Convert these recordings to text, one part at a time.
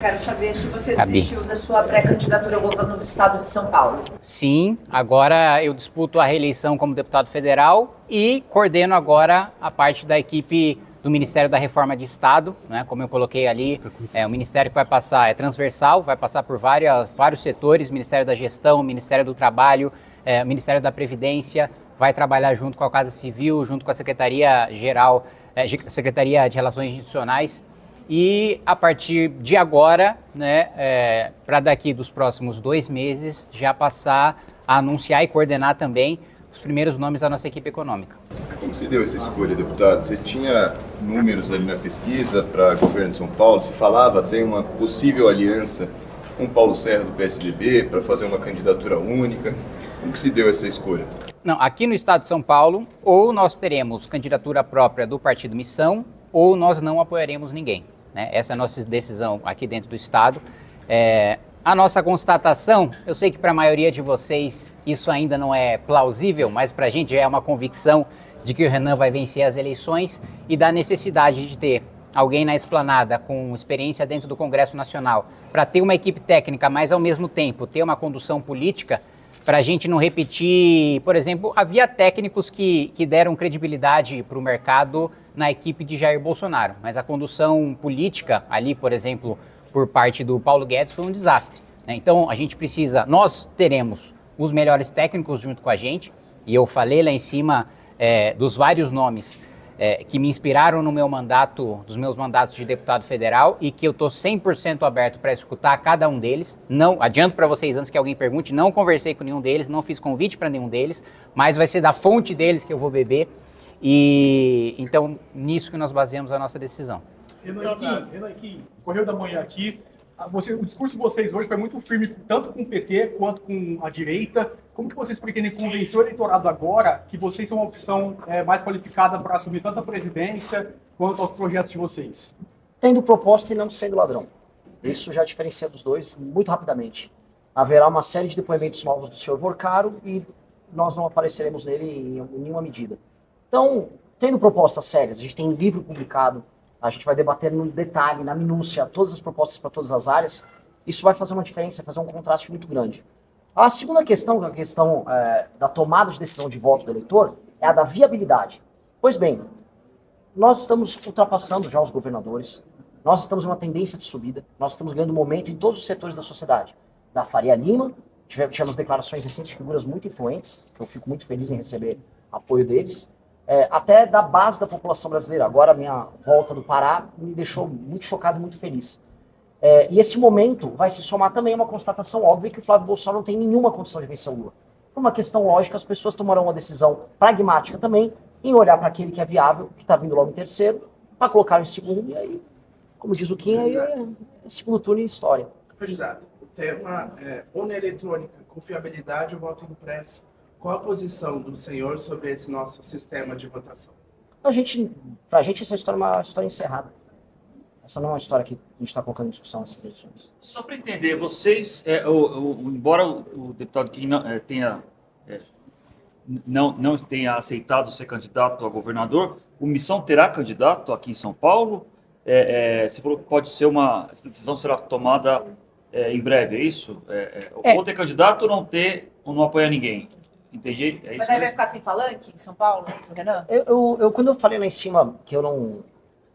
Quero saber se você Gabi. desistiu da sua pré-candidatura ao governo do estado de São Paulo. Sim, agora eu disputo a reeleição como deputado federal e coordeno agora a parte da equipe do Ministério da Reforma de Estado, né? Como eu coloquei ali, o ministério que vai passar é transversal, vai passar por vários setores, Ministério da Gestão, Ministério do Trabalho, Ministério da Previdência, vai trabalhar junto com a Casa Civil, junto com a Secretaria-Geral, Secretaria de Relações Institucionais. E a partir de agora, né, para daqui dos próximos 2 meses, já passar a anunciar e coordenar também os primeiros nomes da nossa equipe econômica. Como se deu essa escolha, deputado? Você tinha números ali na pesquisa para governo de São Paulo? Se falava até uma possível aliança com o Paulo Serra do PSDB para fazer uma candidatura única. Como que se deu essa escolha? Não, aqui no estado de São Paulo, ou nós teremos candidatura própria do Partido Missão, ou nós não apoiaremos ninguém. Essa é a nossa decisão aqui dentro do Estado. A nossa constatação, eu sei que para a maioria de vocês isso ainda não é plausível, mas para a gente é uma convicção de que o Renan vai vencer as eleições e da necessidade de ter alguém na esplanada com experiência dentro do Congresso Nacional para ter uma equipe técnica, mas ao mesmo tempo ter uma condução política, para a gente não repetir, por exemplo, havia técnicos que deram credibilidade para o mercado na equipe de Jair Bolsonaro, mas a condução política ali, por exemplo, por parte do Paulo Guedes foi um desastre, né? Então a gente precisa, nós teremos os melhores técnicos junto com a gente, e eu falei lá em cima dos vários nomes que me inspiraram no meu mandato, dos meus mandatos de deputado federal, e que eu estou 100% aberto para escutar cada um deles. Não adianto para vocês, antes que alguém pergunte, não conversei com nenhum deles, não fiz convite para nenhum deles, mas vai ser da fonte deles que eu vou beber. E então, nisso que nós baseamos a nossa decisão. Renan, Correio da Manhã aqui, o discurso de vocês hoje foi muito firme, tanto com o PT quanto com a direita. Como que vocês pretendem convencer o eleitorado agora que vocês são uma opção mais qualificada para assumir tanto a presidência quanto aos projetos de vocês? Tendo proposta e não sendo ladrão. Isso já diferencia dos dois muito rapidamente. Haverá uma série de depoimentos novos do senhor Vorcaro e nós não apareceremos nele em nenhuma medida. Então, tendo propostas sérias, a gente tem um livro publicado, a gente vai debater no detalhe, na minúcia, todas as propostas para todas as áreas. Isso vai fazer uma diferença, vai fazer um contraste muito grande. A segunda questão, que é a questão da tomada de decisão de voto do eleitor, é a da viabilidade. Pois bem, nós estamos ultrapassando já os governadores, nós estamos em uma tendência de subida, nós estamos ganhando momento em todos os setores da sociedade. Da Faria Lima, tivemos declarações recentes de figuras muito influentes, que eu fico muito feliz em receber apoio deles, até da base da população brasileira. Agora, a minha volta do Pará me deixou muito chocado e muito feliz. E esse momento vai se somar também a uma constatação óbvia que o Flávio Bolsonaro não tem nenhuma condição de vencer o Lula. Por uma questão lógica, as pessoas tomarão uma decisão pragmática também em olhar para aquele que é viável, que está vindo logo em terceiro, para colocar em segundo, e aí, como diz o Kim, aí é segundo turno e história. Exato. O tema é urna eletrônica, confiabilidade ou voto impresso. Qual a posição do senhor sobre esse nosso sistema de votação? Pra gente essa história é uma história encerrada. Essa não é uma história que a gente está colocando em discussão nessas eleições. Só para entender, vocês, embora o deputado Kim não tenha aceitado ser candidato a governador, o Missão terá candidato aqui em São Paulo? Você falou que pode ser essa decisão será tomada em breve, é isso? Ou ter candidato ou não ter, ou não apoiar ninguém? Entendi? É isso. Mas aí vai ficar sem palanque em São Paulo, Renan? Quando eu falei lá em cima que eu não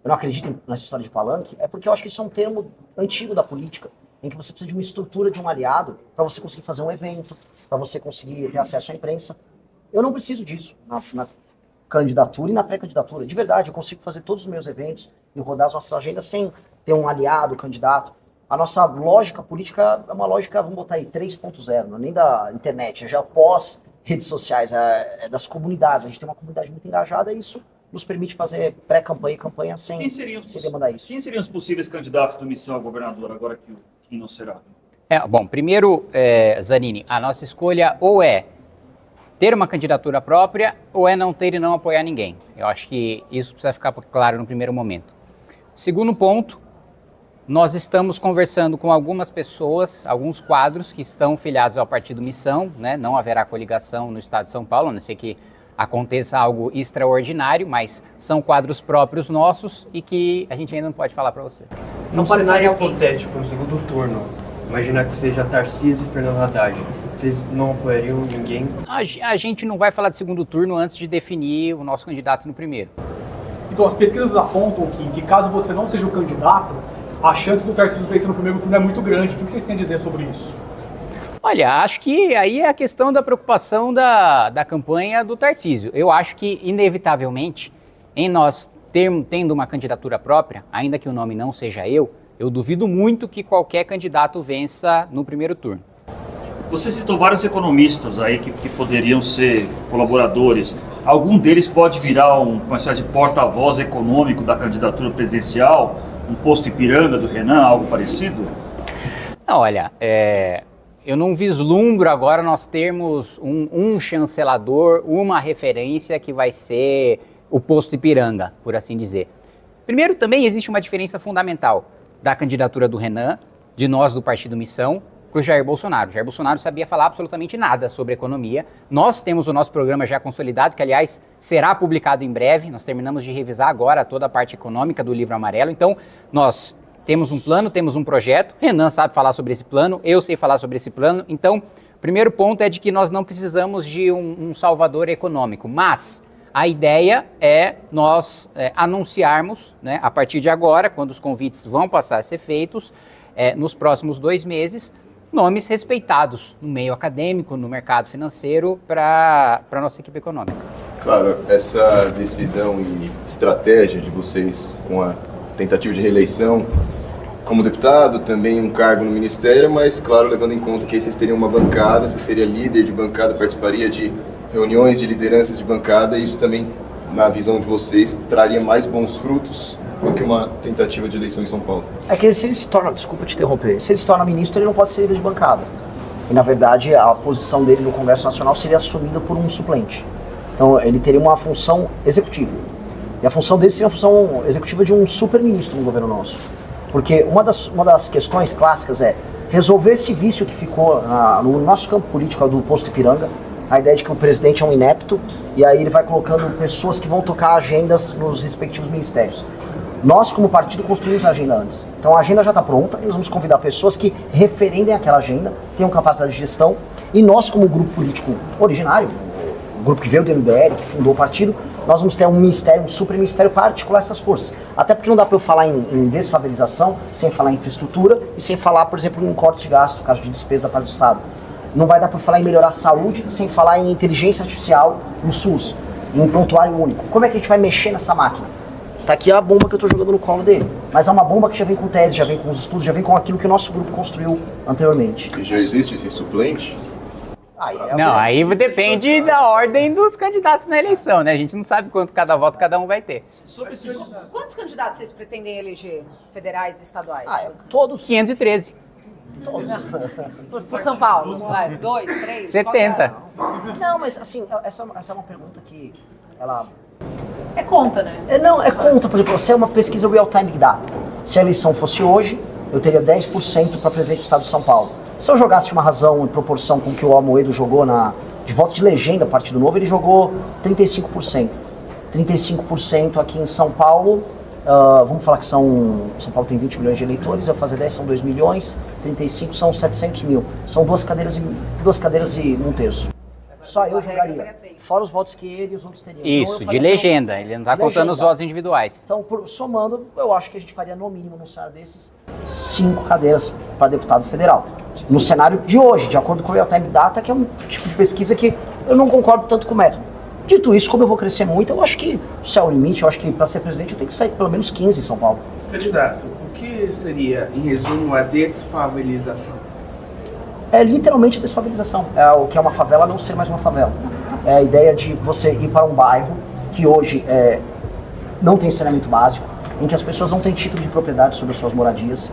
acredito nessa história de palanque, é porque eu acho que isso é um termo antigo da política, em que você precisa de uma estrutura de um aliado para você conseguir fazer um evento, para você conseguir ter acesso à imprensa. Eu não preciso disso na candidatura e na pré-candidatura. De verdade, eu consigo fazer todos os meus eventos e rodar as nossas agendas sem ter um aliado, candidato. A nossa lógica política é uma lógica, vamos botar aí, 3.0, não é nem da internet, é já pós redes sociais, é das comunidades. A gente tem uma comunidade muito engajada e isso nos permite fazer pré-campanha e campanha sem demandar isso. Quem seriam os possíveis candidatos do Missão a governador, agora que o Kim não será? Bom, primeiro, Zanini, a nossa escolha ou é ter uma candidatura própria ou é não ter e não apoiar ninguém. Eu acho que isso precisa ficar claro no primeiro momento. Segundo ponto, nós estamos conversando com algumas pessoas, alguns quadros que estão filiados ao Partido Missão, né? Não haverá coligação no estado de São Paulo, a não ser que aconteça algo extraordinário, mas são quadros próprios nossos e que a gente ainda não pode falar para você. Não Num pode sair cenário alguém. hipotético, no segundo turno, imaginar que seja Tarcísio e Fernando Haddad, vocês não apoiariam ninguém? A gente não vai falar de segundo turno antes de definir o nosso candidato no primeiro. Então, as pesquisas apontam que caso você não seja o candidato, a chance do Tarcísio vencer no primeiro turno é muito grande. O que vocês têm a dizer sobre isso? Olha, acho que aí é a questão da preocupação da campanha do Tarcísio. Eu acho que, inevitavelmente, em nós tendo uma candidatura própria, ainda que o nome não seja eu duvido muito que qualquer candidato vença no primeiro turno. Você citou vários economistas aí que poderiam ser colaboradores. Algum deles pode virar uma espécie de porta-voz econômico da candidatura presidencial? Um posto Ipiranga do Renan, algo parecido? Não, olha, eu não vislumbro agora nós termos um chancelador, uma referência que vai ser o posto Ipiranga, por assim dizer. Primeiro, também existe uma diferença fundamental da candidatura do Renan, de nós do Partido Missão, para o Jair Bolsonaro. O Jair Bolsonaro sabia falar absolutamente nada sobre economia. Nós temos o nosso programa já consolidado, que, aliás, será publicado em breve. Nós terminamos de revisar agora toda a parte econômica do Livro Amarelo. Então, nós temos um plano, temos um projeto. Renan sabe falar sobre esse plano, eu sei falar sobre esse plano. Então, o primeiro ponto é de que nós não precisamos de um salvador econômico, mas a ideia é nós anunciarmos, né, a partir de agora, quando os convites vão passar a ser feitos, nos próximos 2 meses, nomes respeitados no meio acadêmico, no mercado financeiro, para a nossa equipe econômica. Claro, essa decisão e estratégia de vocês com a tentativa de reeleição como deputado, também um cargo no ministério, mas, claro, levando em conta que aí vocês teriam uma bancada, você seria líder de bancada, participaria de reuniões de lideranças de bancada, e isso também, na visão de vocês, traria mais bons frutos do que uma tentativa de eleição em São Paulo. É que se ele se torna, desculpa te interromper, se ele se torna ministro, ele não pode ser líder de bancada. E, na verdade, a posição dele no Congresso Nacional seria assumida por um suplente. Então, ele teria uma função executiva. E a função dele seria a função executiva de um super-ministro no governo nosso. Porque uma das questões clássicas é resolver esse vício que ficou no nosso campo político do posto Ipiranga, a ideia de que o presidente é um inepto, e aí ele vai colocando pessoas que vão tocar agendas nos respectivos ministérios. Nós, como partido, construímos a agenda antes. Então a agenda já está pronta, e nós vamos convidar pessoas que referendem aquela agenda, tenham capacidade de gestão, e nós, como grupo político originário, o grupo que veio do MBL, que fundou o partido, nós vamos ter um ministério, um super-ministério para articular essas forças. Até porque não dá para eu falar em desfavelização, sem falar em infraestrutura, e sem falar, por exemplo, em corte de gasto, no caso de despesa da parte do Estado. Não vai dar para falar em melhorar a saúde, sem falar em inteligência artificial no SUS, em prontuário único. Como é que a gente vai mexer nessa máquina? Tá aqui a bomba que eu estou jogando no colo dele. Mas é uma bomba que já vem com tese, já vem com os estudos, já vem com aquilo que o nosso grupo construiu anteriormente. E já existe esse suplente? Não, aí depende da ordem dos candidatos na eleição, né? A gente não sabe quanto cada voto cada um vai ter. Quantos candidatos vocês pretendem eleger, federais e estaduais? Todos. 513. Por São Paulo? Vai, 2, 3? 70. Não, mas assim, essa é uma pergunta que ela... É conta, né? Não, é conta, por exemplo, se é uma pesquisa real-time Big Data. Se a eleição fosse hoje, eu teria 10% para presidente do estado de São Paulo. Se eu jogasse uma razão em proporção com o que o Amoedo jogou de voto de legenda Partido Novo, ele jogou 35%. 35% aqui em São Paulo, vamos falar que São Paulo tem 20 milhões de eleitores, eu fazer 10 são 2 milhões, 35 são 700 mil. São duas cadeiras e um terço. Só eu jogaria. Fora os votos que ele e os outros teriam. Isso, então, de legenda. Ele não está contando os votos individuais. Então, somando, eu acho que a gente faria no mínimo, num cenário desses, 5 cadeiras para deputado federal. No cenário de hoje, de acordo com o Real Time Data, que é um tipo de pesquisa que eu não concordo tanto com o método. Dito isso, como eu vou crescer muito, eu acho que o céu é o limite, eu acho que para ser presidente eu tenho que sair pelo menos 15 em São Paulo. Candidato, o que seria, em resumo, a desfavelização? É literalmente desfavelização. É o que é uma favela não ser mais uma favela. É a ideia de você ir para um bairro que hoje não tem saneamento básico, em que as pessoas não têm título de propriedade sobre as suas moradias,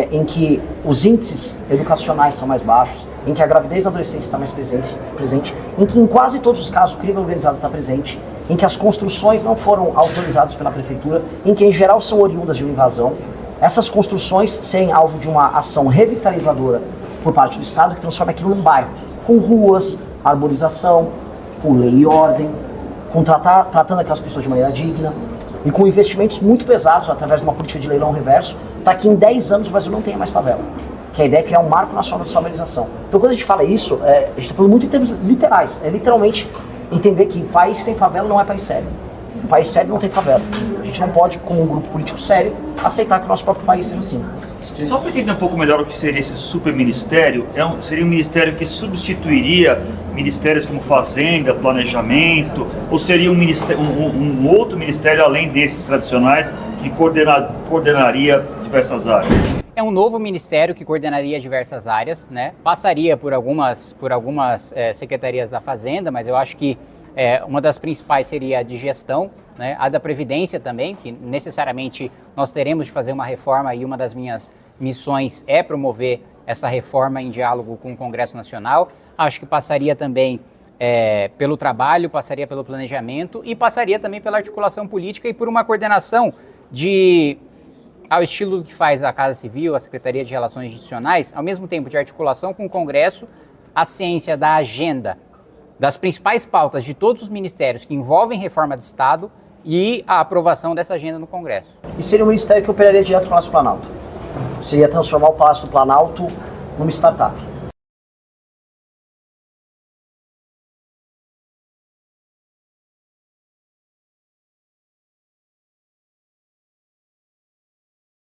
em que os índices educacionais são mais baixos, em que a gravidez da adolescência está mais presente, em que em quase todos os casos o crime organizado está presente, em que as construções não foram autorizadas pela prefeitura, em que em geral são oriundas de uma invasão. Essas construções serem alvo de uma ação revitalizadora por parte do Estado, que transforma aquilo num bairro, com ruas, arborização, com lei e ordem, com tratando aquelas pessoas de maneira digna, e com investimentos muito pesados, através de uma política de leilão reverso, para que em 10 anos o Brasil não tenha mais favela. Que a ideia é criar um marco nacional de desfavelização. Então quando a gente fala isso, a gente está falando muito em termos literais. É literalmente entender que país sem favela não é país sério. Um país sério não tem favela. A gente não pode, como um grupo político sério, aceitar que o nosso próprio país seja assim. Só para entender um pouco melhor o que seria esse superministério, seria um ministério que substituiria ministérios como Fazenda, Planejamento, ou seria um outro ministério além desses tradicionais que coordenaria diversas áreas? É um novo ministério que coordenaria diversas áreas, né? Passaria por algumas secretarias da Fazenda, mas eu acho que uma das principais seria a de gestão, né? A da Previdência também, que necessariamente nós teremos de fazer uma reforma e uma das minhas missões é promover essa reforma em diálogo com o Congresso Nacional. Acho que passaria também pelo trabalho, passaria pelo planejamento e passaria também pela articulação política e por uma coordenação ao estilo do que faz a Casa Civil, a Secretaria de Relações Institucionais, ao mesmo tempo de articulação com o Congresso, a ciência da agenda, das principais pautas de todos os ministérios que envolvem reforma de Estado e a aprovação dessa agenda no Congresso. E seria um ministério que operaria direto com o Palácio do Planalto. Seria transformar o Palácio do Planalto numa startup.